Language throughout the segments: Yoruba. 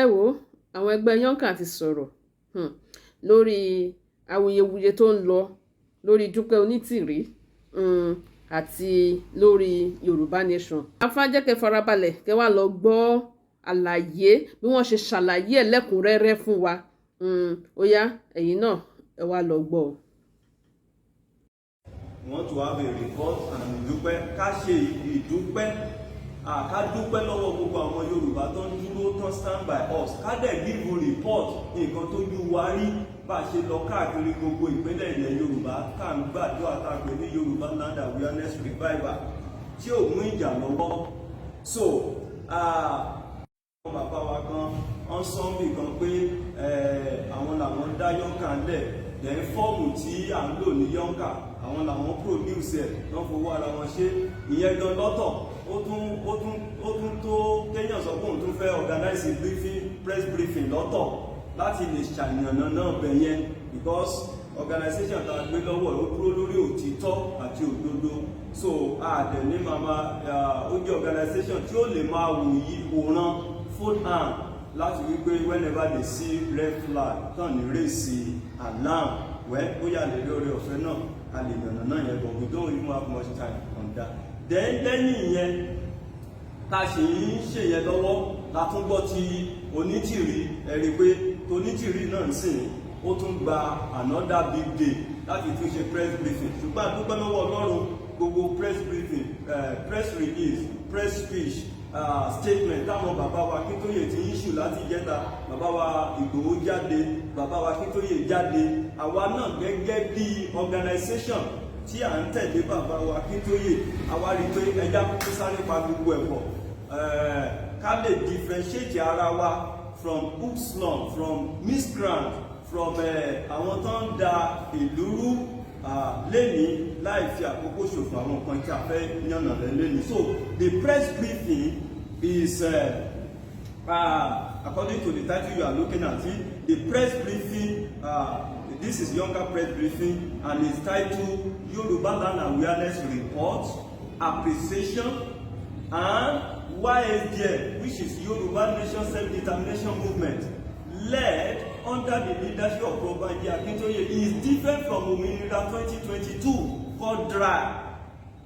ẹ wo àwọn ẹgbẹ́ Yornca ti sọ̀rọ̀ lórí awuyewuye tó ń lọ lórí Dupe Onitiri àti lórí Yorùbá Nation. afájẹ́kẹ́ farabalẹ̀ kẹ́ wá lọ gbọ́ àlàyé bí wọ́n ṣe ṣàlàyé ẹ̀ lẹ́kùnrẹ́rẹ́ fún wa ó yá ẹ̀yin náà ẹ wá lọ gbọ́. Want to have a report and ìdúpẹ́ ká ṣe ìdúpẹ́ ká dúpẹ́ lọ́wọ́ gbogbo àwọn Yorùbá tó ń dúró tán stand by us ká dẹ̀ give report nǹkan tó ju wa rí bá a ṣe lọ káàkiri gbogbo ìpínlẹ̀ ilẹ̀ Yorùbá ká ń gbàdúrà ká pè ní Yorùbá Land Awareness Revival tí ò mú ìjà lọ́wọ́. So àwọn bàbá wa kan wọ́n sọ mí kan pé àwọn làwọn dá Yornca lẹ̀ then fọ́ọ̀mù tí à ń lò ní Yornca àwọn làwọn produce ẹ̀ wọ́n fowó ara wọn ṣe ìyẹn gan lọ́tọ̀ ó tún tó kéèyàn sọ pé òun tún fẹ́ organize press briefing lọ́tọ̀ láti lè ṣàyànnà náà bẹ̀ yẹn because organization tá a gbé lọ́wọ́ ó dúró lórí òtítọ́ àti òdodo so àdẹ̀ ní màmá ó jẹ́ organization tí ó lè máa wòran full hand láti wípé whenever they see red flag tán ní race alarm bóyá lè lórí ọ̀fẹ́ náà a lè yànnà náà yẹn but we don't even have much time on that. then lẹ́yìn yẹn tá a ṣe ń ṣe yẹn lọ́wọ́ la tún gbọ́ ti Onítìrí ẹ̀rí pé tonítìrí náà sìn ó tún gba another big day láti tún ṣe press briefing ṣùgbọ́n àdúgbò lọ́wọ́ Ọlọ́run gbogbo press briefing press release press speech statement táwọn bàbá wa Akíntóyè ti issue láti jẹta bàbá wa Ìgbòho jáde bàbá wa Akíntóyè jáde àwa náà gẹ́gẹ́ bí organization tí à ń tẹ̀lé bàbá wa Akíntóyè àwa rí pé ẹja kúkú sáré pa gbogbo ẹ̀pọ̀ ká lè differentiate ara wa from hoodlum from miscreant from àwọn tó ń da ìlú rú lẹ́ni láì fi àkókò ṣòfò àwọn nǹkan tí a fẹ́ yànnà lẹ́ni. So the press briefing is according to the title you are looking at it, the press briefing this is Yornca press briefing and it's titled Yoruba Land Awareness Report Appreciation and YSDM, which is Yoruba Nation Self-Determination Movement, led under the leadership of Prof. Akintoye, is different from Ominira 2022 called DRY.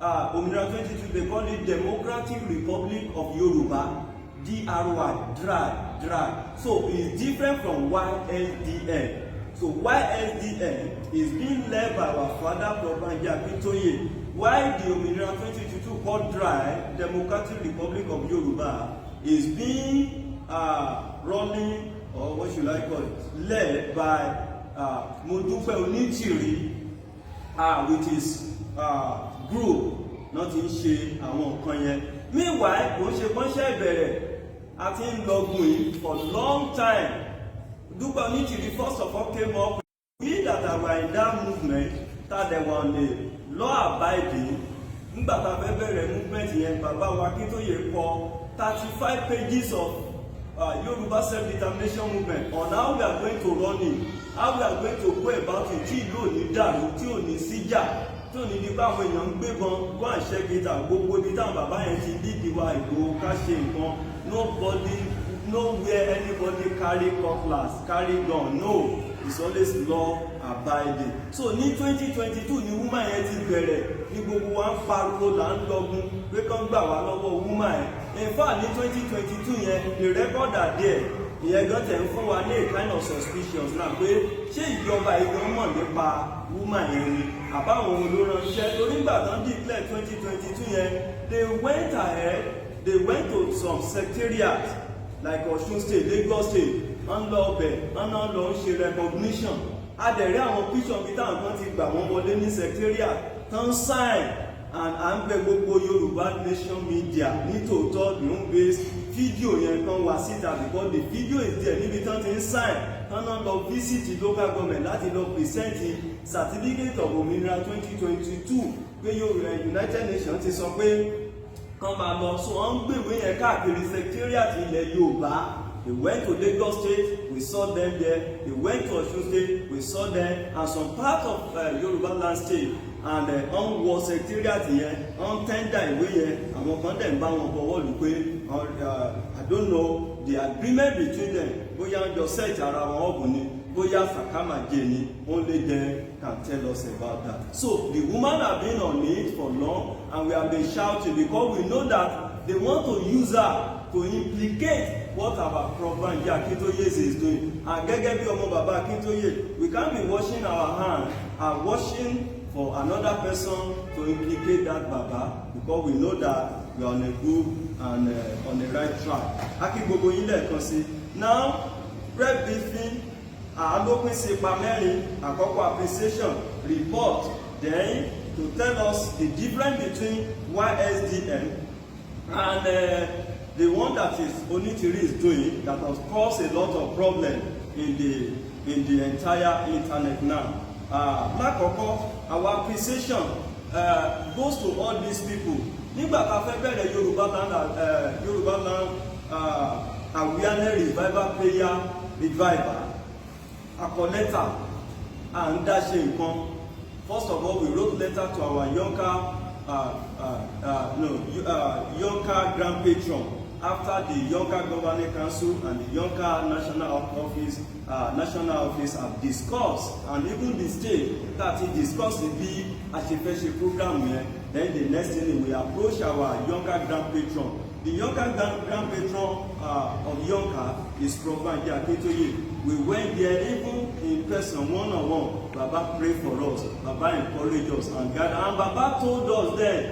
Ominira 2022, they call it Democratic Republic of Yoruba, DRY, DRY. So it's different from YSDM. So YSDM is being led by our father Prof. Akintoye, while the Ominira 2022 called DRY, Democratic Republic of Yoruba, is being running, or what should I call it, led by Dupe Onitiri with his group, not in ṣe àwọn nǹkan yẹn. Meanwhile, kò ṣe kọ́ṣẹ́ ìbẹ̀rẹ̀ àti ń lọ́gùn yìí for long time. Dupe Onitiri first of all came up, we that are in that movement, that they were on the law abiding. Nígbà tá a fẹ́ bẹ̀rẹ̀ movement yẹn, bàbá wa Akíntóyè kọ 35 pages of Yoruba self-determination movement on how we are going to run it, how we are going to go about it, tí ìlú ò ní dàrú, tí ò ní síjà, tí ò ní di báwọn èèyàn ń gbébọn, go and check it out. Gbogbo ibi táwọn bàbá yẹn ti dídì wa Ìgbòho ká ṣe nǹkan, nowhere anybody carry cutlass, carry gun, no, it's always law abiding. So ní 2022 ni woman yẹn ti bẹ̀rẹ̀ ní gbogbo wa ń pariwo là ń lọ́gun pé kán gbà wá lọ́wọ́ woman yẹn. In fact ní 2022 yẹn the record are there. Ìyẹn gan tẹ̀ ń fún wa ní a kind of suspicions náà pé ṣé ìjọba ìgbọ́n mọ̀ nípa woman yẹn ni àbáwọn olóránṣẹ́ torí nígbà tán declare 2022 yẹn they went ahead, they went to some secretariats like Osun State, Lagos State, wọ́n lọ ọbẹ̀ wọ́n náà lọ ń ṣe recognition. Adẹ̀rẹ́ àwọn picture bíi táwọn kan ti gbà wọ́n wọlé ní secretariat tán sign and à ń bẹ gbogbo Yorùbá Nation media nítòótọ́ ní ń gbé fídíò yẹn kan wá síta because the video is there níbi tán ti ń sign tán náà lọ visit local government láti lọ present certificate of Ominira 2022 pé United Nations ti sọ pé kán máa lọ so wọ́n ń gbèwé yẹn káàkiri secretariat ilẹ̀ Yorùbá. They went to Lagos State, we saw them there. They went to Osun State, we saw them, and some part of Yoruba Land State. And on wọ secretariat yẹn, on tender ìwé yẹn, àwọn kan dẹ̀ ń bá wọn bọ̀wọ́ lù pé don't know the agreement between them. Bóyá jọ set ara wọn ọ̀gùn ni, bóyá sàkámàjẹ ni, only them can tell us about that. So the woman have been on it for long, and we have been shouting because we know that they want to use her to implicate what our Prof. Akintoye is doing. And gẹ́gẹ́ bí ọmọ bàbá Akintoye, we can't be washing our hands and washing for another person to implicate that Baba, because we know that we are on a good and on the right track. Aki gbogbo yín lẹ́ẹ̀kan sí. Now, press briefing, àádópin sí ipa mẹ́rin, àkọ́kọ́ appreciation, report, then to tell us the difference between YSDM and the one that is Onitiri is doing that has caused a lot of problem in the entire internet now. Lákọ̀ọ́kọ́, our appreciation goes to all these people. Nígbà tá a fẹ́ bẹ̀rẹ̀ Yorùbá land awareness revival prayer revival, a kọ lẹ́tà à ń dá ṣe nǹkan. First of all, we wrote letter to our Yornca Yornca Grand Patron after the Yornca Governing Council and the Yornca National Office have discussed, and even the state that he discussed the Ashefeshi program here. Then the next thing we approach our Yornca Grand Patron. The Yornca Grand Patron of Yornca is Prof. Akintoye. We went there even in person, one-on-one. Baba prayed for us. Baba encouraged us and God. And Baba told us then,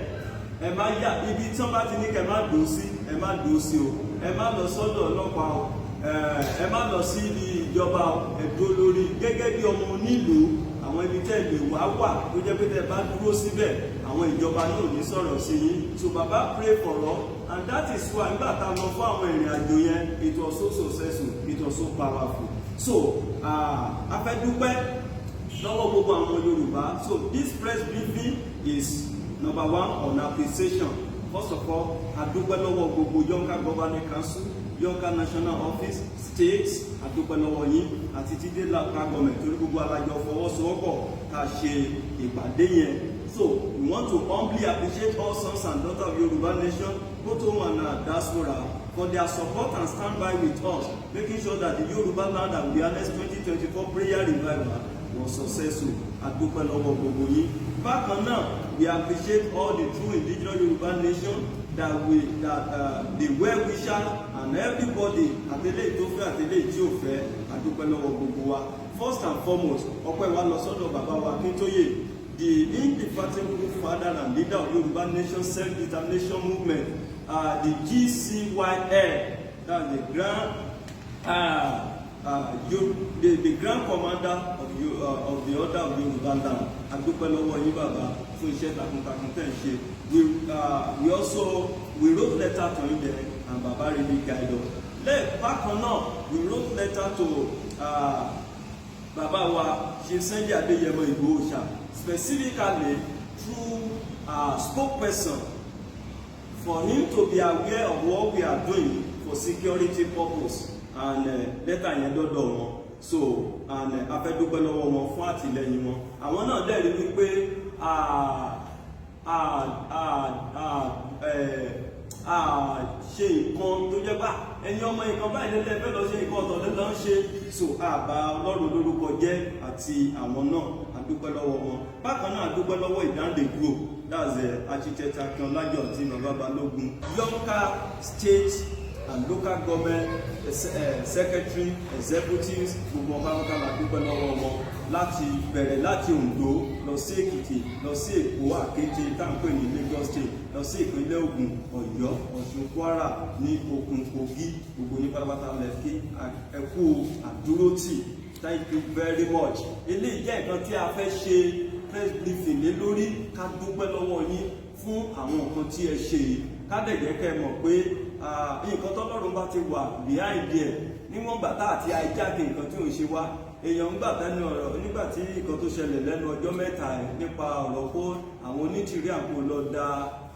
ẹ má yà ibi tí wọ́n bá ti ní kẹ́ má dùn sí, ẹ má dùn sí o. Ẹ má lọ sọ́dọ̀ ọlọ́pàá o. Ẹ má lọ sí ibi ìjọba o. Ẹ dúró lórí gẹ́gẹ́ bí ọmọ onílùú. Àwọn ibi tẹ́ lè wá wà tó jẹ́ pé tẹ́ bá dúró síbẹ̀, àwọn ìjọba náà ò ní sọ̀rọ̀ sí yín. So Baba pray for us, and that is why nígbà tá a lọ fún àwọn ìrìn àjò yẹn, it was so successful, it was so powerful. So a fẹ́ dúpẹ́ lọ́wọ́ gbogbo àwọn Yorùbá. So this press briefing is number one on appreciation. First of all, a dúpẹ́ lọ́wọ́ gbogbo Yornca Governing Council, Yornca National Office, states, a dúpẹ́ lọ́wọ́ yín àti títí local government torí gbogbo alájọ fọwọ́sowọ́pọ̀ ká ṣe ìpàdé yẹn. So we want to humbly appreciate all sons and daughters of Yoruba nation, both home and diaspora, for their support and standby with us, making sure that the Yoruba Land Awareness 2024 prayer revival was successful. A dúpẹ́ lọ́wọ́ gbogbo yín. Bákan náà, we appreciate all the true indigenous Yoruba nation that the well-wishers and everybody àtẹlẹ́ tó fẹ́ àtẹlẹ́ tí ò fẹ́. A dúpẹ́ lọ́wọ́ gbogbo wa. First and foremost, ọpẹ́ wa lọ sọ́dọ̀ bàbá wa Akintoye, the indefatigable father and leader of Yoruba nation self-determination movement, the GCYL, that's the grand commander of the order of Yoruba land. A dúpẹ́ lọ́wọ́ yín bàbá fún iṣẹ́ takuntakun tẹ́ ń ṣe. We wrote letter to him there, and Baba really guided us. Bákan náà, we wrote letter to Baba wa Chief Sunday Adeyemo Igboho, specifically through spokesperson, for him to be aware of what we are doing for security purpose, and letter yẹn dọ́dọ̀ wọn. So and a fẹ́ dúpẹ́ lọ́wọ́ wọn fún àtìlẹ́yìn wọn. Àwọn náà dẹ̀ rí wípé ṣe nǹkan tó jẹ́ bá ẹni ọmọ nǹkan báyìí lẹ́lẹ́ fẹ́ lọ ṣe nǹkan ọ̀tọ̀ lẹ́lọ́ ń ṣe. So àbá Ọlọ́run lórúkọ jẹ́ àti àwọn náà a dúpẹ́ lọ́wọ́ wọn. Bákan náà a dúpẹ́ lọ́wọ́ Ìdáǹdè group, that's architect Akinolajo àti Baba Balogun, Yornca state and local government secretary executives, gbogbo ọba ọ̀tá la dúpẹ́ lọ́wọ́ wọn láti bẹ̀rẹ̀ láti Ondo lọ sí Èkìtì lọ sí Èkó Àkété táǹpẹ̀ ní Lagos state lọ sí ìpínlẹ̀ Ògùn, Ọ̀yọ́, Ọ̀ṣun, Kwara, ní Ògùn, Kogi, gbogbo ní pátápátá lẹ́kí ẹ̀kú àdúrótì. Thank you very much. Eléyìí jẹ́ nǹkan tí a fẹ́ ṣe press briefing lé lórí, ká dúpẹ́ lọ́wọ́ yín fún àwọn nǹkan tí ẹ ṣe yìí. Ká dẹ̀ jẹ́ kẹ́ mọ̀ pé nǹkan tọ́lọ́run bá ti wà behind there, níwọ̀n gbàtà àti àìjáde nǹkan tí ò ń ṣe wá. Èèyàn ń gbàtà ní ọ̀rọ̀ nígbà tí nǹkan tó ṣẹlẹ̀ lẹ́nu ọjọ́ mẹ́ta nípa ọ̀rọ̀ pé àwọn Onitiri àpò lọ da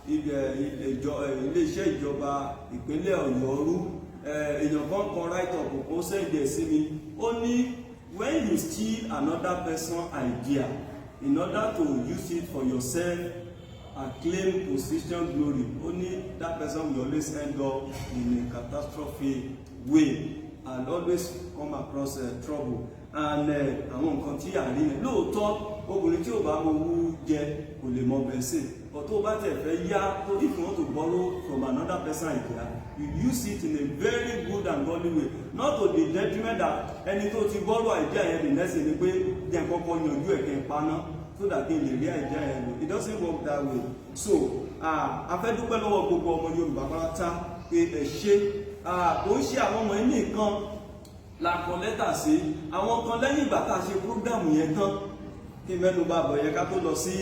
iléeṣẹ́ ìjọba ìpínlẹ̀ Ọ̀yọ́ rú. Èèyàn kan write up kó sẹ́ǹdẹ̀ sí mi. Ó ní when you steal another person's idea in order to use it for yourself acclaim position glory. Only that person will always end up in a catastrophe way and always come across trouble. And àwọn nǹkan tí à ń rí yẹn lóòótọ́ obìnrin tí ò bá mọ owó jẹ kò lè mọ bẹ́sẹ̀, but tó bá tẹ̀ fẹ́ yá, if you want to borrow from another person idea, you use it in a very good and godly way, not to the detriment that ẹni tó ti borrow idea yẹn the next thing ni pé jẹ́ kọ́kọ́ yanjú ẹ̀kẹ́ paná so that kí n lè rí idea yẹn lò. It doesn't work that way. So a fẹ́ dúpẹ́ lọ́wọ́ gbogbo ọmọ Yorùbá pátá pé ẹ ṣé kò ń ṣe àwọn ọmọ yìí nìkan la kọ lẹ́tà sí, àwọn kan lẹ́yìn ìgbà tá a ṣe program yẹn tán kí mẹ́nu bá bọ̀ yẹn ká tó lọ sí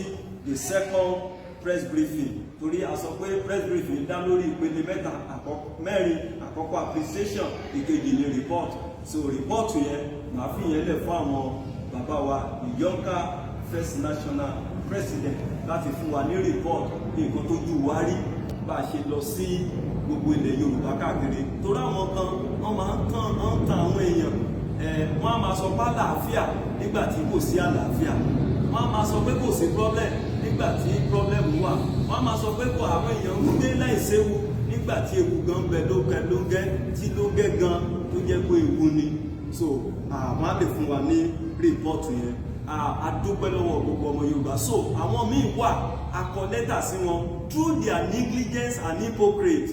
the second press briefing, torí a sọ pé press briefing dá lórí ìpele mẹ́rin, àkọ́kọ́ appreciation, ìkejì ni report. So report yẹn màá fi yẹn lẹ̀ fún àwọn bàbá wa Yornca first national president láti fún wa ní report ní nǹkan tó jù wá rí bá a ṣe lọ sí gbogbo ilẹ̀ Yorùbá káàkiri. Torí àwọn kan wọ́n máa ń tan àwọn èèyàn, wọ́n á máa sọ pé àlàáfíà nígbà tí kò sí àlàáfíà, wọ́n á máa sọ pé kò sí problem nígbà tí problem wà, wọ́n á máa sọ pé kò àwọn èèyàn ń gbé láìséwu nígbà tí ewu gan bẹ lógẹ́ tí lógẹ́ gan tó jẹ́ pé ewu ni. So wọ́n á lè fún wa ní rìpọ́ọ̀tù yẹn. A dúpẹ́ lọ́wọ́ gbogbo ọmọ Yorùbá. So àwọn míì wà a kọ lẹ́tà sí wọn through their negligence and hypocrite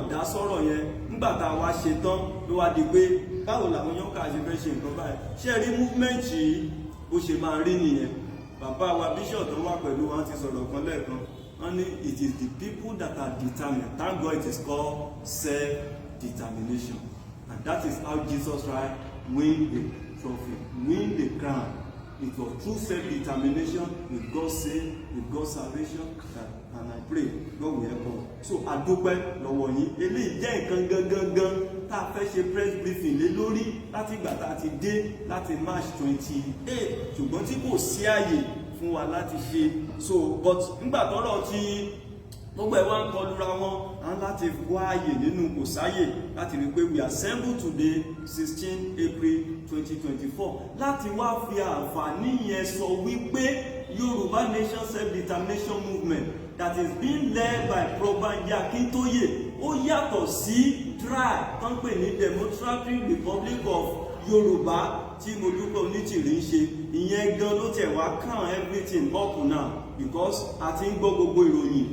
dá sọ̀rọ̀ yẹn. Nígbà tá a wá ṣe tán ló wá di pé báwo làwọn Yornca ṣe fẹ́ ṣe nǹkan báyìí, ṣé rí movement yìí ó ṣe máa rí nìyẹn. Bàbá wa bishop tó wà pẹ̀lú wọn ti sọ̀rọ̀ kan lẹ́ẹ̀kan, wọ́n ní it is the people that are determined. Thank God it is called self-determination, and that is how Jesus Christ win the trophy, win the crown. It was through self-determination, with God's save, with God's salvation, and I pray God will help us. So a dúpẹ́ lọ́wọ́ yín. Eléyìí jẹ́ nǹkan gangan tá a fẹ́ ṣe press briefing lé lórí láti ìgbà tá a ti dé láti March 28, ṣùgbọ́n tí kò sí àyè fún wa láti ṣe. So but nígbà tọ́rọ̀ tí gbogbo ẹ̀ wá ń kọlura wọn, à ń láti wá àyè nínú kò sáyè láti rí pé we assemble today 16 April 2024 láti wá fi àǹfààní yẹn sọ wípé Yorùbá Nation Self-Determination Movement that is being led by Probanji Akintoye ó yàtọ̀ sí DRY tó ń pè ní Democratic Republic of Yorùbá tí Dupe Onitiri ń ṣe. Ìyẹn gan ló tẹ̀ wá kàn everything up now because a ti ń gbọ́ gbogbo ìròyìn.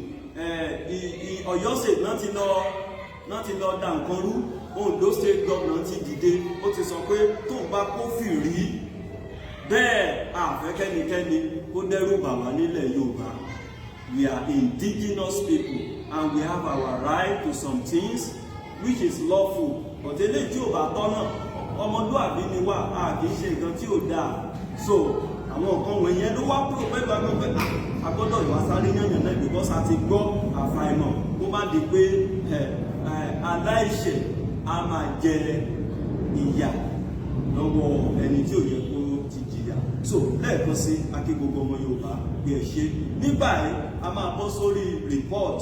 Ọ̀yọ́ state náà ti lọ dà nǹkan rú. Ondo state government ti dìde, ó ti sọ pé tóun bá kófìrí bẹ́ẹ̀ àfẹ́kẹ́nikẹ́ni kó dẹ́rù bà wá nílẹ̀ Yorùbá. We are indigenous people and we have our right to some things which is lawful. But eléyìí tí ò bá tọ́nà ọmọlúwàbí ni wá, a kì í ṣe nǹkan tí ò dáa. So àwọn nǹkan wọ̀nyẹn ló wá kúrò pẹ̀lú agbọ́n pé a gbọ́dọ̀ ìwà sáré yànyàn náà because a ti gbọ́ àfàìmọ̀ kó má di pé aláìṣẹ̀ a máa jẹ ìyà lọ́wọ́ ẹni tí ò yẹ kó ti jìyà. So lẹ́ẹ̀kan sí akí gbogbo ọmọ Yorùbá bí ẹ ṣe. Ní báyìí a máa bọ́ sórí report.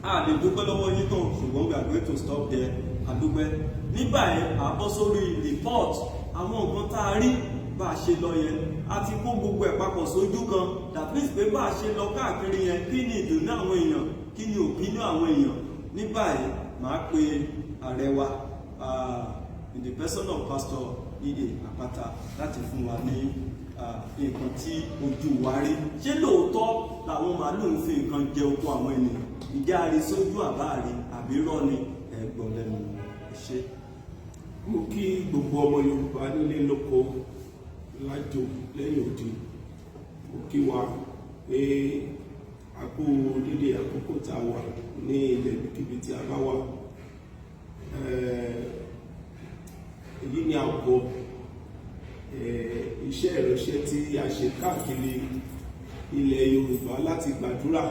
A lè dúpẹ́ lọ́wọ́ yín tán ṣùgbọ́n we are going to stop there. A dúpẹ́. Ní báyìí a bọ́ sórí report. Àwọn nǹkan tá a rí bá a ṣe lọ yẹn a ti kó gbogbo ẹ̀ papọ̀ sójú kan. That means pé bá a ṣe lọ káàkiri yẹn kí ni ìdùnnú àwọn èèyàn, kí ni opinion àwọn èèyàn. Ní báyìí màá pe ààrẹ wa in the person of Pastor E.A. Apata láti fún wa ní nǹkan tí ojú wa rí. Ṣé lóòótọ́ làwọn màálù ń fi nǹkan jẹ oko àwọn ènìyàn? Ìjà àrí sójú àbáàrí àbí rọ́ ni ẹ̀gbọ́n lẹ́nu ṣe. Mo kí gbogbo ọmọ Yorùbá nílé lóko lájò lẹ́yìn òde. Mo kí wa pé a kú dédé àkókò tá a wà ní ilẹ̀ ibikíbi tí a bá wà. Èyí ni àbọ̀ iṣẹ́ ìránṣẹ́ tí a ṣe káàkiri ilẹ̀ Yorùbá láti gbàdúrà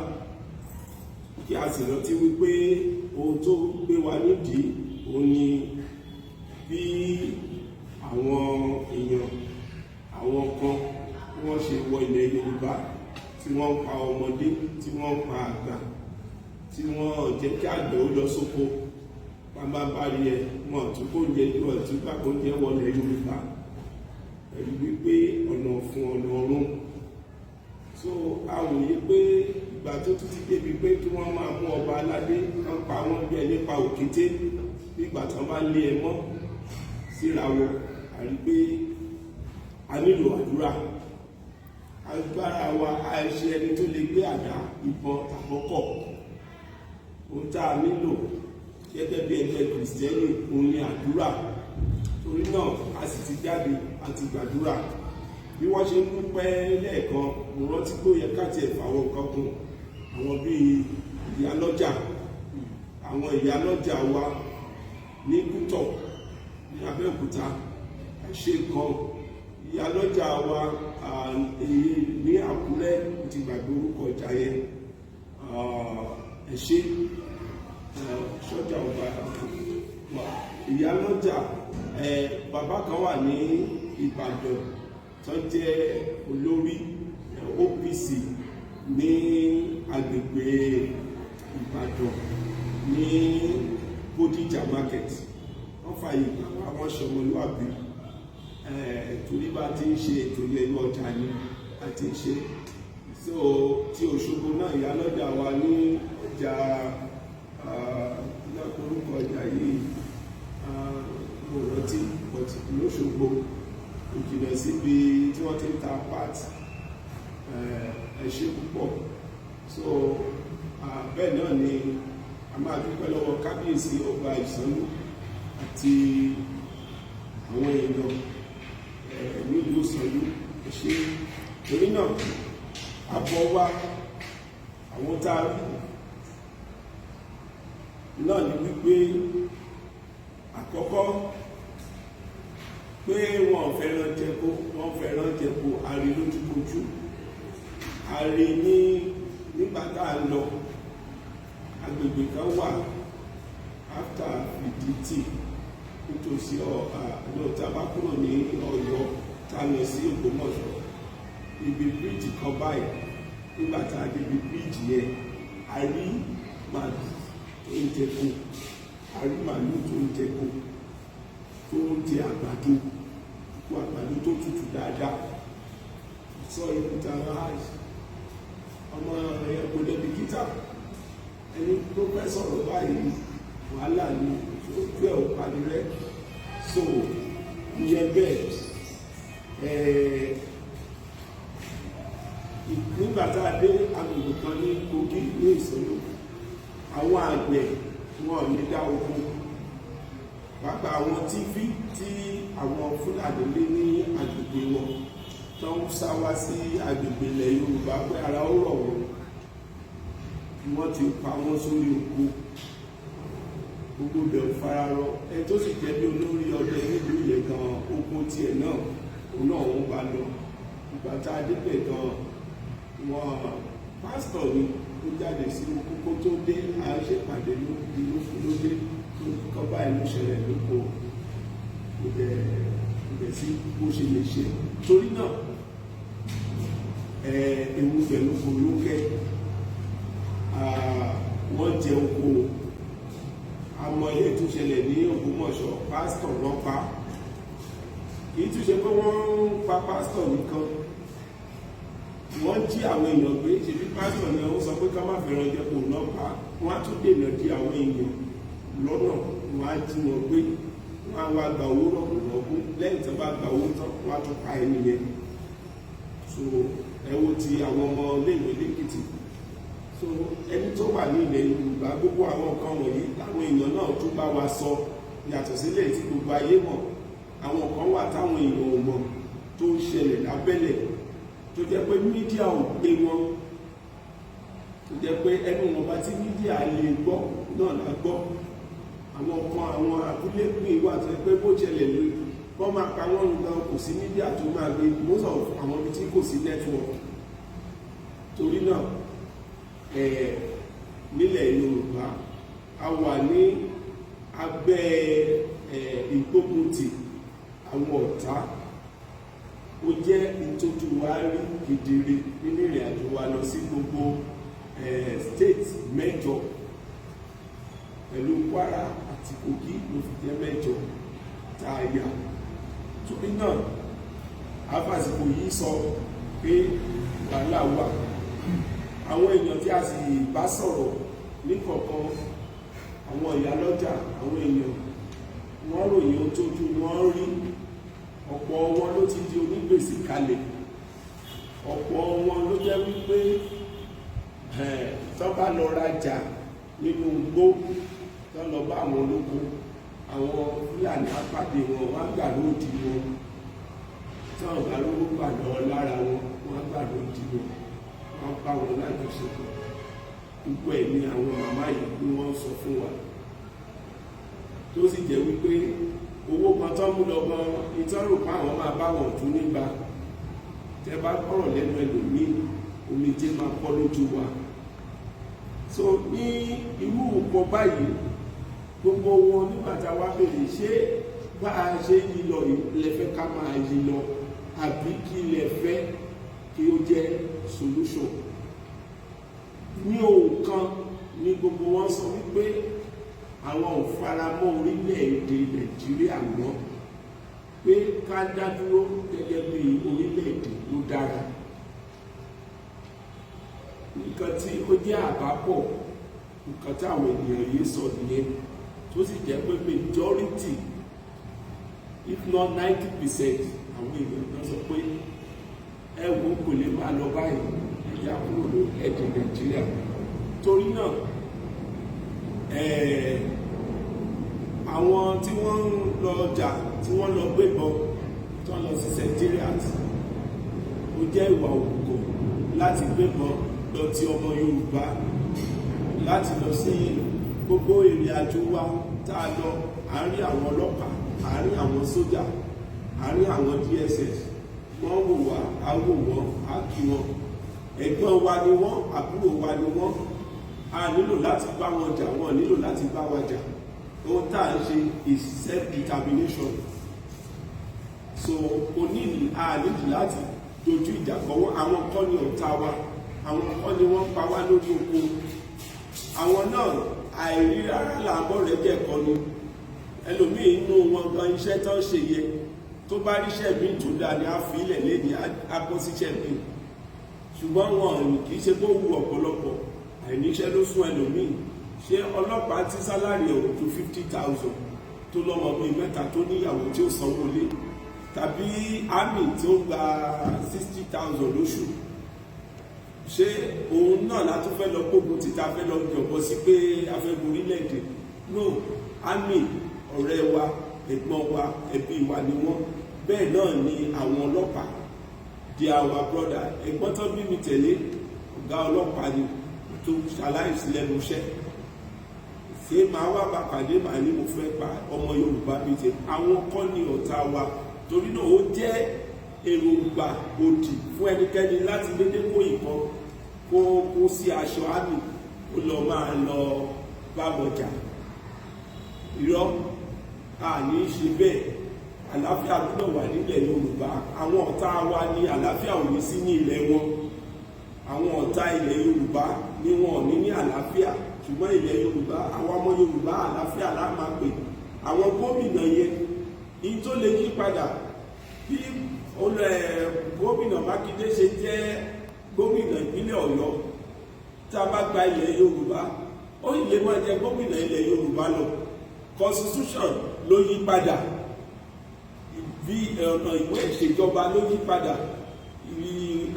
kí a sì rántí wípé ohun tó gbé wa nídìí òun ni bí àwọn èèyàn àwọn kan wọ́n ṣe wọ ilẹ̀ Yorùbá tí wọ́n ń pa ọmọdé tí wọ́n ń pa àgbà tí wọ́n jẹ́ kí àgbẹ̀ ó lọ sóko bá bá rí ẹ wọn tún kó jẹ wọn tún bá kó jẹ wọlé Yorùbá pẹ̀lú wípé ọ̀nà fún ọ̀nà ọ̀run. So a wòye pé ìgbà tó tún ti débi pé kí wọ́n máa mú ọba aládé kan pa wọ́n bí ẹni pa òkété nígbà tí wọ́n bá lé ẹ mọ́ síra wọn, àrí pé a nílò àdúrà. Agbára wa àìṣe ẹni tó lè gbé àdá, ìbọn tàbọ́kọ̀. Ohun tá a nílò gẹ́gẹ́ bí ẹgbẹ́ kìrìsìtẹ́nì òun ni àdúrà. Torí náà a sì ti jáde àti gbàdúrà. Bí wọ́n ṣe ń dúpẹ́ lẹ́ẹ̀kan, mo rántí pé ó yẹ ká tiẹ̀ fàwọn nǹkan kún. Àwọn bíi ìyálọ́jà, àwọn ìyálọ́jà wa ní Kútọ̀ ní Abẹ́òkúta, ṣe kan ìyálọ́jà wa ní Àkúrẹ́, ti gbàgbé orúkọ ọjà yẹn, ẹ̀ṣẹ́ sọ́jà ọba ìyálọ́jà. Bàbá kan wà ní Ìbàdàn tó jẹ́ olórí OPC ní agbègbè Ìbàdàn ní Bódìjà market. Wọ́n fàyè gbà wá, wọ́n ṣọmọlúwàbí. Torí bá ti ń ṣe ètò ilẹ̀ ọjà ni a ti ń ṣe. So tí Òṣogbo náà ìyálọ́jà wa ní ọjà orúkọ ọjà yìí mo rántí l'Óṣogbo, ìjìnlẹ̀ síbi tí wọ́n ti ń ta part. Ẹ ṣé púpọ̀. So bẹ́ẹ̀ náà ni a máa dúpẹ́ lọ́wọ́ kábíyèsí ọba Ìsànlú àti àwọn èèyàn nílùú Ìsànlú. Ẹ ṣé. Torí náà àbọ̀ wa àwọn tá a rí náà ni wípé àkọ́kọ́ pé wọ́n fẹ́ràn jẹko, wọ́n fẹ́ràn jẹko, a rí lójúkojú, a rí nígbà tá a lọ agbègbè kan wà after Fìdítì nítòsí ọ̀dọ̀ bá kúrò ní Ọ̀yọ́ tá a lọ sí Ògbómọ̀ṣọ́, ibi bíríìjì kan báyìí. Nígbà tá a dé ibi bíríìjì yẹn, a rí màálù tó ń jẹko, a rí màálù tó ń jẹko tó ń jẹ àgbàdo tó tutù dáadáa. Sọ ìpìtà ráàyè ọmọ ẹ̀kọ́ débi kíta ẹni tó fẹ́ sọ̀rọ̀ báyìí wàhálà ni ojú ẹ̀ ò parí rẹ̀. So ìyẹn bẹ́ẹ̀. Nígbà tá a dé agbègbè kan ní Kogi ní Ìsọ̀lọ̀, àwọn àgbẹ̀ wọn ò ní dá oko. Pàápàá àwọn tífí tí àwọn Fúlàní lé ní agbègbè wọn tó ń sá wá sí agbègbè ilẹ̀ Yorùbá pé ara ó rọ̀ wọ́n ti pa wọ́n sórí oko. Gbogbo bẹ̀rù fararọ. Ẹni tó sì jẹ́ bí olórí ọdẹ nílùú yẹn gan, oko tiẹ̀ náà òun náà ń bá lọ. Ìgbà tá a débẹ̀ gan, wọn pásítọ̀ ni ó jáde sí oko kó tó dé, à ń ṣèpàdé lóde kọ́ báyìí ló ṣẹlẹ̀ lóko, kò dẹ̀ sí bó ṣe lè ṣe. Torí náà ewu pẹ̀lú kò lókẹ́, wọ́n jẹ oko. Àmọ́ ilé tó ṣẹlẹ̀ ní Ògbómọ̀ṣọ́, pásítọ̀ ló pa. Kì í tún ṣe pé wọ́n ń pa pásítọ̀ nìkan, wọ́n jí àwọn èèyàn gbé. Ṣe bí pásítọ̀ náà ó sọ pé ká má fẹ́ràn jẹ́ kó náà pa, wọ́n á tún dènà di àwọn èèyàn lọ́nà, wọ́n á jí wọn gbé, wọ́n á wá gba owó rọ̀gbọ̀rọ̀gbọ̀. Lẹ́yìn tí wọ́n bá gba owó tán, wọ́n á tún pa ẹni yẹn. So ẹ wo ti àwọn ọmọ iléèwé lẹ́kìtì. So ẹni tó wà ní ilẹ̀ Yorùbá, gbogbo àwọn nǹkan wọ̀nyí láwọn èèyàn náà tún bá wa sọ, yàtọ̀ sílẹ̀ tí gbogbo ayé mọ̀. Àwọn kan wà táwọn èèyàn ò mọ̀ tó ń ṣẹlẹ̀ lábẹ́lẹ̀, tó jẹ́ pé mídíà ò gbé wọn, tó jẹ́ pé ẹnu wọn bá tí mídíà lè gbọ́ náà la gbọ́. Àwọn kan àwọn abúlé pín wà tó jẹ́ pé bó ṣẹlẹ̀ lórí wọ́n máa pa wọ́n nǹkan, kò sí mídíà tó máa gbé most of àwọn ibi tí kò sí network. Torí náà nílẹ̀ Yorùbá a wà ní abẹ́ ìgbógunti àwọn ọ̀tá. Ó jẹ́ ìtọ́jú wa rí kedere nínú ìrìn àjò wa lọ sí gbogbo state mẹ́jọ pẹ̀lú Kwara àti Kogi ló fi jẹ́ mẹ́jọ tá a yà. Torí náà àfàsìkò yìí sọ pé wàhálà wà, àwọn èèyàn tí a sì bá sọ̀rọ̀ ní kọ̀ọ̀kan, àwọn ìyálọ́jà, àwọn èèyàn wọ́n ròyìn ohun tójú wọ́n rí. Ọ̀pọ̀ wọn ló ti di onígbèsè kalẹ̀, ọ̀pọ̀ wọn ló jẹ́ wípé tó bá lọ rajà nínú igbó tó lọ bá àwọn olóko, àwọn Fúlàní apàdé wọn, wọ́n á gbà lóòdì wọn, tí wọ́n bá lówó gbà lọ́wọ́ lára wọn, wọ́n á gbà lóòdì wọn, wọ́n bá wọn lájọṣepọ̀. Gbogbo ẹ̀ ni àwọn màmá yìí ni wọ́n sọ fún wa, tó sì jẹ́ wípé owó kan tó mú lọ gan ìtọ́rò pa àwọn máa bá wọn tún nígbà. Tẹ bá gbọ́rọ̀ lẹ́nu ẹlòmíì, omijé máa kọ́ lójú wa. So ní irú nǹkan báyìí, gbogbo wọn nígbà tá a wá bèrè ṣé bá a ṣe yí lọ lẹ́fẹ́ ká máa yí lọ, àbí kí lẹ́fẹ́ kí ó jẹ́ solution. Ní ohun kan ní gbogbo wọn sọ wípé àwọn ò faramọ́ orílẹ̀-èdè Nàìjíríà mọ́, pé ká dá dúró gẹ́gẹ́ bí orílẹ̀-èdè ló dára. Nǹkan tí ó jẹ́ àbápọ̀, nǹkan tí àwọn ènìyàn yìí sọ nìyẹn, tó sì jẹ́ pé majority if not 90% àwọn èèyàn náà sọ pé ẹ wo kò lè máa lọ báyìí, ẹ̀yà kúrò lórílẹ̀-èdè Nàìjíríà. Torí náà àwọn tí wọ́n ń lọ ọjà, tí wọ́n lọ gbébọn, tí wọ́n lọ sí secretariat, ó jẹ́ ìwà òkùnkùn láti gbébọn lọ ti ọmọ Yorùbá, láti lọ sí gbogbo ìrìn àjò wa tá a lọ, àárín àwọn ọlọ́pàá, àárín àwọn sójà, àárín àwọn DSS, wọ́n wò wá, á wò wọ́n, á kí wọn. Ẹ̀gbọ́n wa ni wọ́n, àbúrò wa ni wọ́n, a nílò láti bá wọn jà, wọ́n nílò láti bá wa jà. Ohun tá à ń ṣe is self-determination. So onílì a nílì láti dojú ìjà kọ wọ́n. Àwọn kọ́ ni ọ̀tá wa, àwọn kọ́ ni wọ́n pa wá lórí oko. Àwọn náà àìrí rárá làbọ̀ rẹ̀ jẹ̀kọ́ ni. Ẹlòmíì inú wọn gan iṣẹ́ tó ń ṣe yẹ, tó bá ríṣẹ́ mi tó dáa ni a fi ilẹ̀ léde akọ́ síṣẹ́ mi. Ṣùgbọ́n wọn kì í ṣe kó wu ọ̀pọ̀lọpọ̀, àìníṣẹ́ ló sún ẹlòmíì. Ṣé ọlọ́pàá tí sálárì ẹ̀ ò tó 50,000 tó lọ́mọ bíi mẹ́ta tó níyàwó tí ó sanwó lé, tàbí àmì tí ó gba 60,000 lóṣù, ṣé òun náà látún fẹ́ lọ gbógun títa fẹ́ lọ jọ̀bọ̀ sí pé afẹ́gun orílẹ̀-èdè? No, àmì ọ̀rẹ́ wa, ẹ̀gbọ́n wa, ẹbí wa ni wọ́n. Bẹ́ẹ̀ náà ni àwọn ọlọ́pàá, they are our brother. Ẹ̀gbọ́n tó bí mi tẹ̀lé ọ̀gá ọlọ́pàá ni tó ṣaláìsí lẹ́nu iṣẹ́. Ṣé máa wá bá pàdé màá ní mo fẹ́ pa ọmọ Yorùbá bíi tẹ? Àwọn kọ́ ni ọ̀tá wa. Torí náà ó jẹ́ èròǹgbà òdì fún ẹnikẹ́ni láti dédé kó ìbọn kó sí aṣọ àmì ó lọ máa lọ bá wọn jà. Irọ́, àní ṣe bẹ́ẹ̀. Àlàáfíà gbọ́dọ̀ wà nílẹ̀ Yorùbá. Àwọn ọ̀tá wa ní àlàáfíà ò ní sí ní ilẹ̀ wọn. Àwọn ọ̀tá ilẹ̀ Yorùbá ni wọn ò ní ní àlàáfíà, ṣùgbọ́n ilẹ̀ Yorùbá, àwọn ọmọ Yorùbá àlàáfíà la máa pè. Àwọn gómìnà yẹn ní tó lè yí padà, bí gómìnà Mákindé ṣe jẹ́ gómìnà ìpínlẹ̀ Ọ̀yọ́, tá a bá gba ilẹ̀ Yorùbá, ó lè máa jẹ gómìnà ilẹ̀ Yorùbá lọ. Constitution ló yí padà, bí ọ̀nà ìwé ìṣèjọba ló yí padà.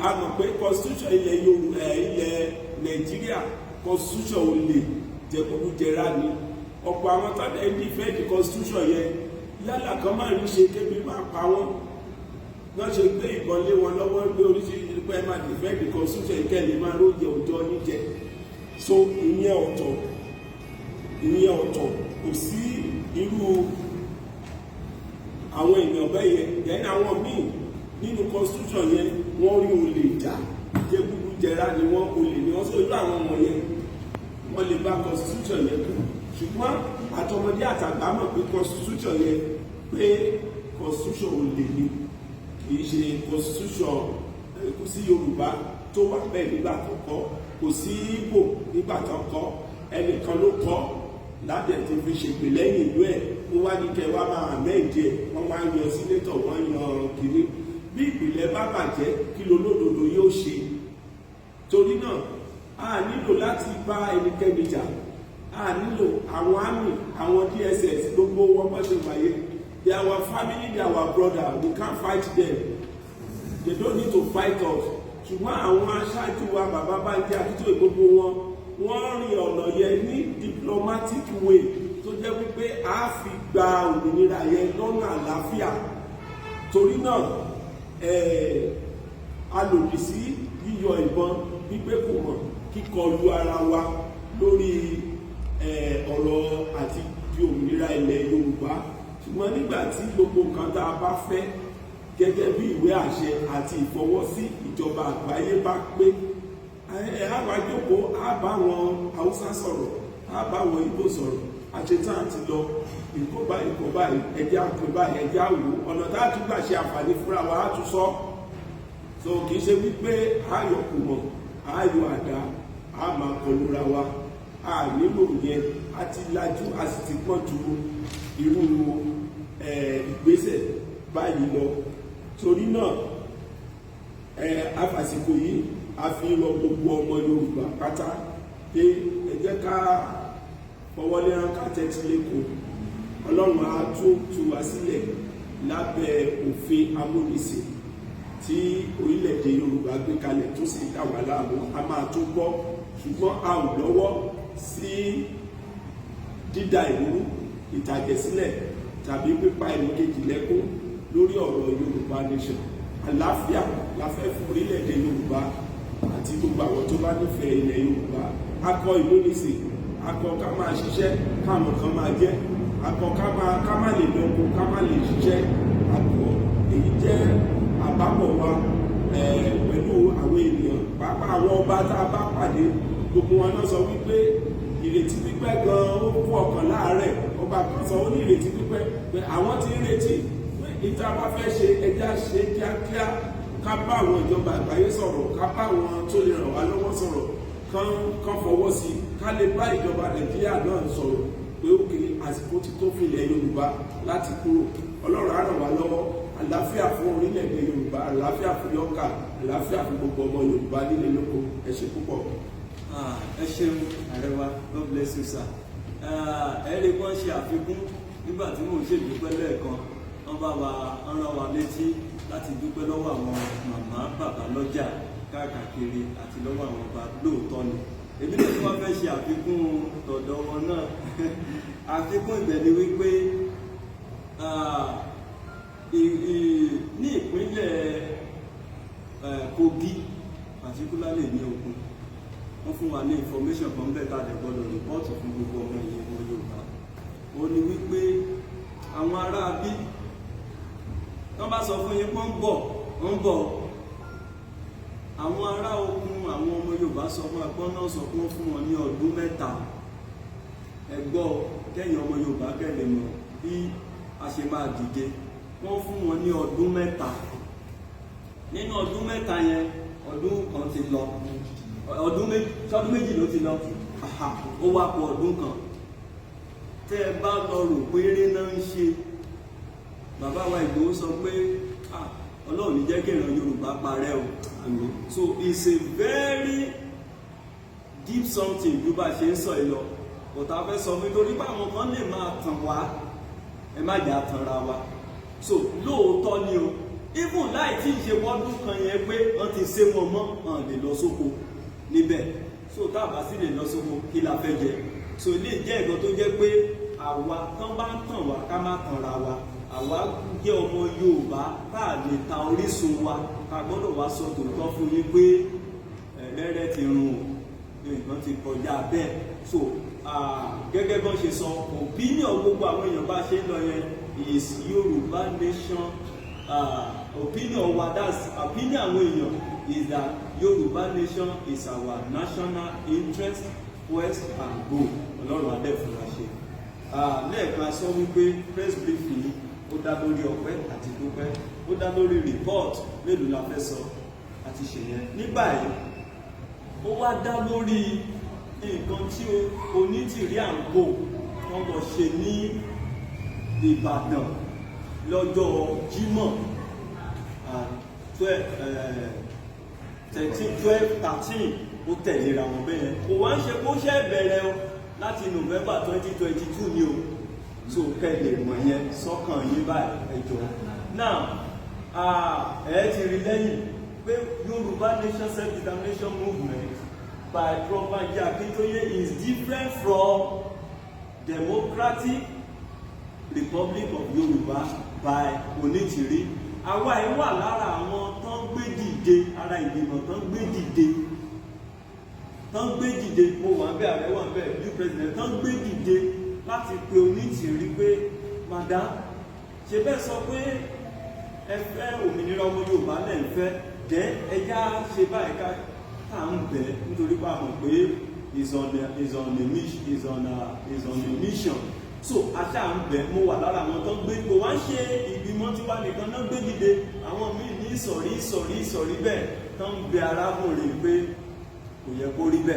A mọ̀ pé constitution ilẹ̀ Yorùbá, ilẹ̀ Nàìjíríà, constitution ò lè jẹkúrú jẹrá ni. Ọ̀pọ̀ àwọn tàbí ẹni ìfẹ́ di constitution yẹn yálà kan máa rí ṣe kébi máa pa wọ́n. Wọ́n ṣe gbé ìbọn lé wọn lọ́wọ́, gbé oríṣiríṣi pé máa defend the constitution ìkẹ́lẹ̀ máa lóye òjò níjẹ. So ìyẹn ọ̀tọ̀ kò sí irú àwọn èèyàn bẹ́ẹ̀ yẹn. Then àwọn míì nínú constitution yẹn wọ́n rí olè jà, jẹkúrú jẹrá ni wọ́n, olè ni wọ́n. So irú àwọn ọmọ yẹn wọ́n lè bá constitution yẹn kú. Ṣùgbọ́n àtọmọdé àtàgbà mọ̀ pé constitution yẹn pé constitution olè ni, kì í ṣe constitution. Kò sí Yorùbá tó wà bẹ́ẹ̀ nígbà tó kọ́, kò sí Ìgbò nígbà tó kọ́, ẹnìkan ló kọ́ láti ti fi ṣègbè lẹ́yìn ìlú ẹ̀. Wọ́n wá ní kẹ́ wá máa mẹ́ẹ̀dì ẹ̀, wọ́n wá yan sínétọ̀, wọ́n yan kìíní. Bí ìpìlẹ̀ bá bàjẹ́, kí lolódodo yóò ṣe? Torí náà a nílò láti bá ẹnikẹ́ni jà, a nílò àwọn army, àwọn DSS, gbogbo wọn bá ṣe wáyé. They are our family, they are our brother, we can't fight them. They don't need to fight us. Ṣùgbọ́n àwọn aṣáájú wa bàbá Bánjí Akíntóyè gbogbo wọn, wọ́n rìn ọ̀nà yẹn ní diplomatic way tó jẹ́ wípé a fi gba òmìnira yẹn lọ́nà àlàáfíà. Torí náà a lòdì sí yíyọ ìbọn gbígbé kò mọ̀ kíkọlù ara wa lórí ọ̀rọ̀ àti di òmìnira ilẹ̀ Yorùbá. Ṣùgbọ́n nígbà tí gbogbo nǹkan tá a bá fẹ́ gẹ́gẹ́ bí ìwé àṣẹ àti ìfọwọ́sí ìjọba àgbáyé bá pé àwa jókòó á bá wọn Haúsá sọ̀rọ̀, á bá wọn Ìgbò sọ̀rọ̀, àṣetán àti lọ ìkóbá ẹjẹ́ àpè báyìí ẹjẹ́ àwò ọ̀nà tá a tún gbà ṣe àǹfààní fúnra wa á tún sọ. So kì í ṣe wípé ayọ̀ kù mọ̀ ayọ̀ àdá á máa kọlura wa, a nílò yẹn, a ti lajú a sì ti pọ̀ ju irú ìgbésẹ̀ báyìí lọ. Torí náà àfàsìkò yìí a fi rọ gbogbo ọmọ Yorùbá pátá pé ẹ jẹ́ ká fọwọ́lé ránkà tẹ́tí lẹ́kọ̀ọ́. Ọlọ́run á tún tú wa sílẹ̀ lábẹ́ òfin amúnisìn tí orílẹ̀-èdè Yorùbá gbé kalẹ̀ tó sì dá wà láàmú, a máa tún bọ́. Ṣùgbọ́n a ò lọ́wọ́ sí dídá ìlú ìtàjẹ̀sílẹ̀ tàbí pípa ẹnì kejì lẹ́kún lórí ọ̀rọ̀ Yorùbá nation. Àlàáfíà la fẹ́ fún orílẹ̀-èdè Yorùbá àti gbogbo àwọn tó bá nífẹ̀ẹ́ ilẹ̀ Yorùbá. Akọ ìmúnisìn, akọ ká máa ṣiṣẹ́ káwọn kan máa jẹ́, akọ ká má lè lọ́kọ ká má lè ṣiṣẹ́, akọ èyí jẹ́ àbábọ̀ wa pẹ̀lú àwọn ènìyàn pàápàá àwọn ọba tá a bá pàdé. Gbogbo wọn náà sọ wípé ìrètí pípẹ́ gan-an ó fún ọkàn láàárẹ̀. Ọba kan sọ ó ní ìrètí pípẹ́ pé àwọn tí ń retí ìta bá fẹ́ ṣe ẹja ṣe kíákíá, ká bá àwọn ìjọba àgbáyé sọ̀rọ̀, ká bá àwọn tó lè ràn wá lọ́wọ́ sọ̀rọ̀, kán fọwọ́ sí i, ká lè bá ìjọba Nàìjíríà náà sọ̀rọ̀ pé òkè àsìkò ti tó fún ilẹ̀ Yorùbá láti kúrò. Ọlọ́run á ràn wá lọ́wọ́. Àlàáfíà fún orílẹ̀-èdè Yorùbá, àlàáfíà fún Yornca, àlàáfíà fún gbogbo ọmọ Yorùbá nílé lóko. Ẹ ṣé púpọ̀. Ẹ ṣeun ààrẹ wa, God bless you sir. Ẹ̀rí kan ṣe àfikún nígbà tí mò ń ṣèdúpẹ́ lẹ́ẹ̀kan, wọ́n bá wa rán wa létí láti dúpẹ́ lọ́wọ́ àwọn màmá bàbá lọ́jà káàkiri àti lọ́wọ́ àwọn ọba. Lóòótọ́ ni èmi náà tí wọ́n fẹ́ ṣe àfikún tọ̀dọ̀ wọn náà. Àfikún ibẹ̀ ni wípé ní ìpínlẹ̀ Kogi particularly ní Ògùn, wọ́n fún wa ní information kan bẹ́ẹ̀ tá a lè gbọ́dọ̀ rìpọ́ọ̀tù fún gbogbo ọmọ ìyẹn ọmọ Yorùbá. Ó ní wípé àwọn ará bí wọ́n bá sọ fún yín pé ń bọ̀ àwọn ará Ògùn, àwọn ọmọ Yorùbá sọ fún ẹgbọ́n náà sọ fún wọn ní ọdún 3 ẹgbọ́ kẹ́yìn ọmọ Yorùbá kẹ́lẹ̀ mọ̀ bí a ṣe máa dìde. Wọ́n fún wọn ní ọdún 3. Nínú ọdún 3 yẹn ọdún kan ti lọ, ọdún méjì ló ti lọ, ó wá pọ̀ ọdún kan. Tẹ́ ẹ bá lọ rò pé eré náà ń ṣe, bàbá wa Ìgbòho sọ pé Ọlọ́run ní jẹ́ kí ìran Yorùbá parẹ́ o. So it's a very deep something bí bá ṣe ń sọ ìlọ. Bọ̀tà fẹ́ sọ pé torí pé àwọn kan lè máa tàn wá, ẹ má jà tanra wa. So lóòótọ́ ni o, even láì tí ì ṣe wọ́dún kan yẹn pé wọ́n ti ṣe wọn mọ́, wọ́n lè lọ sóko níbẹ̀. So tábà sí lè lọ sóko kí la fẹ́ jẹ. So ilé jẹ́ nǹkan tó jẹ́ pé àwa tán bá ń tàn wá ká má tanra wa. Àwa jẹ́ ọmọ Yorùbá tá a lè ta orísun wa, ká gbọ́dọ̀ wá sọ tòótọ́ fún yín pé ẹ̀rẹ́rẹ́ ti run o, nǹkan ti kọjá bẹ́ẹ̀. So gẹ́gẹ́ bọ́n ṣe sọ, opinion gbogbo àwọn èèyàn bá ṣe ń lọ yẹn is Yorùbá nation. Opinion wa, that's opinion àwọn èèyàn is that Yorùbá nation is our national interest, quest and goal. Ọlọ́run adé fún wa ṣe. Lẹ́ẹ̀kan sọ wípé press briefing ó dá lórí ọpẹ́ àti dúpẹ́, ó dá lórí report mélòó la fẹ́ sọ àti ṣèyẹn. Ní báyìí ó wá dá lórí nǹkan tí Onitiri àǹkó wọ́n lọ ṣe ní Ìbàdàn lọ́jọ́ Jímọ̀ 12-13 ó tẹ̀léra wọn bẹ́ẹ̀ kò wá ń ṣe kó ṣẹ́ bẹ̀rẹ̀ o láti November 2022 ni o so kẹ́lẹ̀ mọ̀ yẹn sọ́kàn yín báyìí ẹjọ́ now ẹ ti rí lẹ́yìn pé Yorùbá Nation Self-Determination Movement by Prof. Banji Akintoye is different from Democratic Republic of Yorùbá by Onitiri. Àwa yìí wà lára àwọn tán gbé dìde ara ìgbìmọ̀ tán gbé dìde mo wà ń bẹ ààrẹ wà ń bẹ new president tán gbé dìde láti pe Onitiri pé madam ṣe bẹ́ẹ̀ sọ pé ẹ fẹ́ òmìnira ọmọ Yorùbá lẹ́ ń fẹ́ jẹ́ ẹja ṣe báyìí ká tá à ń bẹ̀ nítorí pé a mọ̀ pé is on a mission so aṣá ń bẹ̀ mo wà lára àwọn tó ń gbé kó wá ń ṣe ìgbìmọ̀ tí wà nìkan náà gbé dìde àwọn míì ní ìsọ̀rí bẹ́ẹ̀ tó ń bẹ arákùnrin pé kò yẹ kó rí bẹ́ẹ̀.